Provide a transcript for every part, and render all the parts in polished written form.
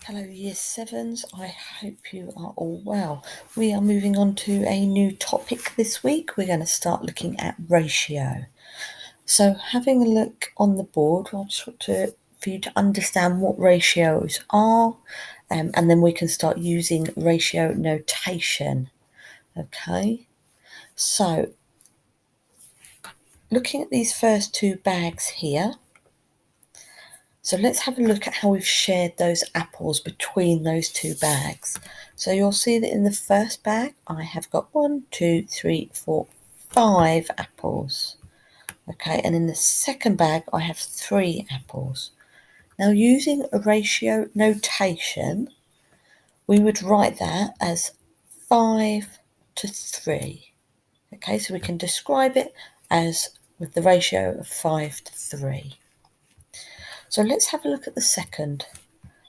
Hello Year 7s, I hope you are all well. We are moving on to a new topic this week. We're going to start looking at ratio. So having a look on the board, I just want for you to understand what ratios are, and then we can start using ratio notation. Okay, so looking at these first two bags here, so let's have a look at how we've shared those apples between those two bags. So you'll see that in the first bag, I have got 1, 2, 3, 4, 5 apples. Okay, and in the second bag, I have 3 apples. Now using a ratio notation, we would write that as 5 to 3. Okay, so we can describe it as with the ratio of 5 to 3. So let's have a look at the second.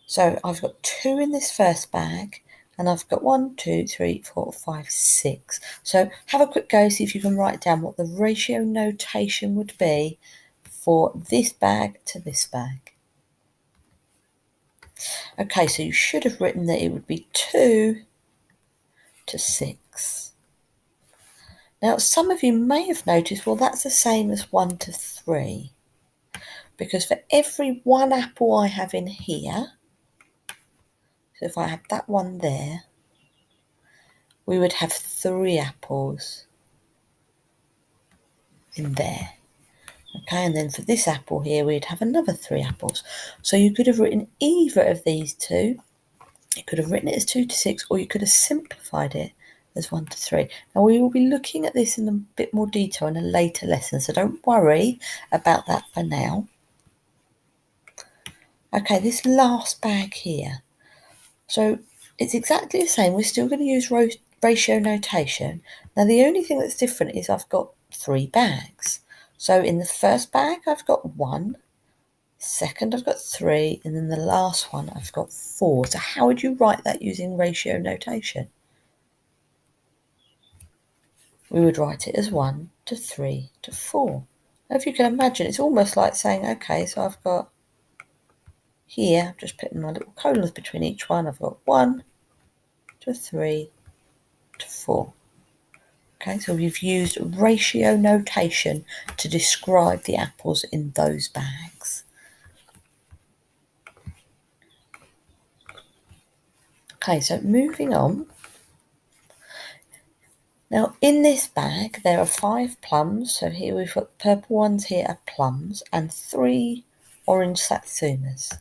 So I've got 2 in this first bag, and I've got 1, 2, 3, 4, 5, 6. So have a quick go, see if you can write down what the ratio notation would be for this bag to this bag. Okay, so you should have written that it would be 2 to 6. Now, some of you may have noticed, well, that's the same as 1 to 3. Because for every 1 apple I have in here, so if I have that one there, we would have 3 apples in there. Okay, and then for this apple here, we'd have another 3 apples. So you could have written either of these two. You could have written it as 2 to 6, or you could have simplified it as 1 to 3. Now, we will be looking at this in a bit more detail in a later lesson, so don't worry about that for now. Okay, this last bag here. So it's exactly the same. We're still going to use ratio notation. Now, the only thing that's different is I've got 3 bags. So in the first bag, I've got 1. Second, I've got 3. And then the last one, I've got 4. So how would you write that using ratio notation? We would write it as 1 to 3 to 4. Now, if you can imagine, it's almost like saying, okay, so I've got here, I'm just putting my little colons between each one. I've got 1 to 3 to 4. Okay, so we've used ratio notation to describe the apples in those bags. Okay, so moving on. Now in this bag there are 5 plums, so here we've got the purple ones here are plums, and 3 orange satsumas.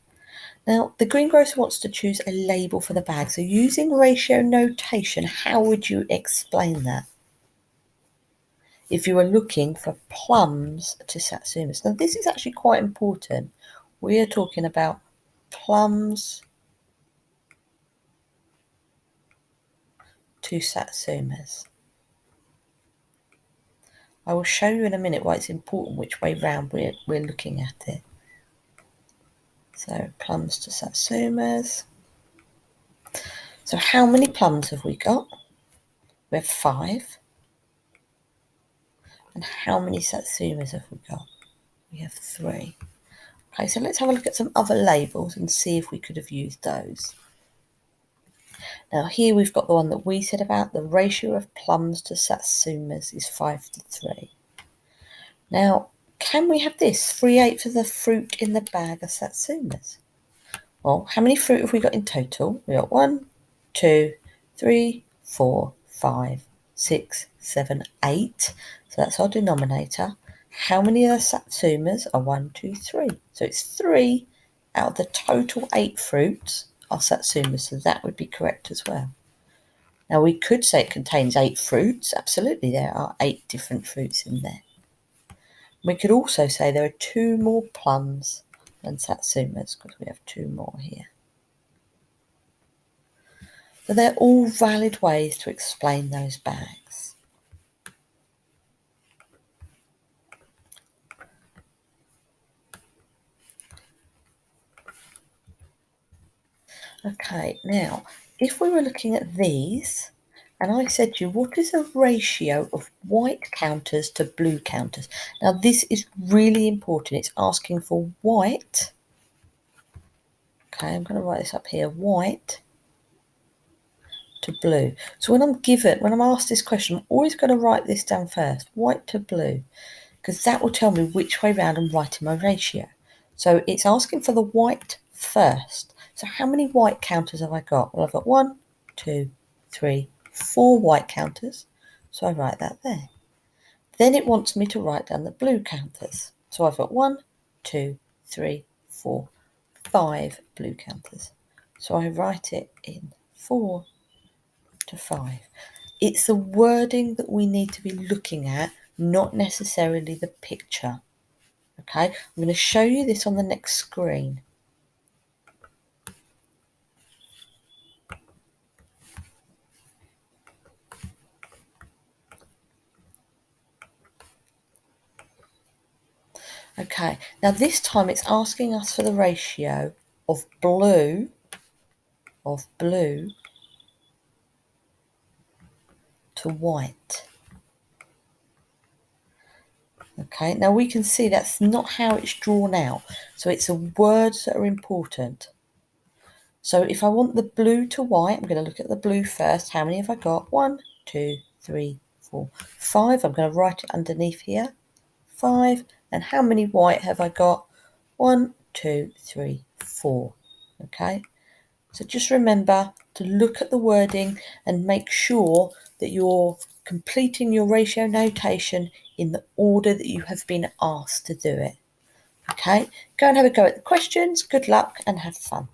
Now the greengrocer wants to choose a label for the bag, so using ratio notation, how would you explain that? If you were looking for plums to satsumas. Now this is actually quite important. We are talking about plums to satsumas. I will show you in a minute why it's important which way round we're looking at it. So plums to satsumas. So how many plums have we got? We have 5. And how many satsumas have we got? We have 3. Okay, so let's have a look at some other labels and see if we could have used those. Now here we've got the one that we said about the ratio of plums to satsumas is 5 to 3. Now, can we have this? 3/8 of the fruit in the bag of satsumas. Well, how many fruit have we got in total? We got 1, 2, 3, 4, 5, 6, 7, 8. So that's our denominator. How many of the satsumas are 1, 2, 3? So it's 3 out of the total 8 fruits are satsumas, so that would be correct as well. Now we could say it contains 8 fruits. Absolutely, there are 8 different fruits in there. We could also say there are 2 more plums than satsumas because we have 2 more here. So they're all valid ways to explain those bags. Okay, now if we were looking at these and I said to you, what is the ratio of white counters to blue counters? Now this is really important. It's asking for white Okay, I'm going to write this up here, white to blue. So when I'm asked this question, I'm always going to write this down first, white to blue, because that will tell me which way round I'm writing my ratio. So it's asking for the white first. So how many white counters have I got? Well, I've got 1, 2, 3, 4 white counters. So I write that there. Then it wants me to write down the blue counters. So I've got 1, 2, 3, 4, 5 blue counters. So I write it in 4 to 5. It's the wording that we need to be looking at, not necessarily the picture. Okay, I'm going to show you this on the next screen. Okay, now this time it's asking us for the ratio of blue to white. Okay, now we can see that's not how it's drawn out. So it's the words that are important. So if I want the blue to white, I'm going to look at the blue first. How many have I got? 1, 2, 3, 4, 5. I'm going to write it underneath here. 5. And how many white have I got? 1, 2, 3, 4. Okay, so just remember to look at the wording and make sure that you're completing your ratio notation in the order that you have been asked to do it. Okay, go and have a go at the questions. Good luck and have fun.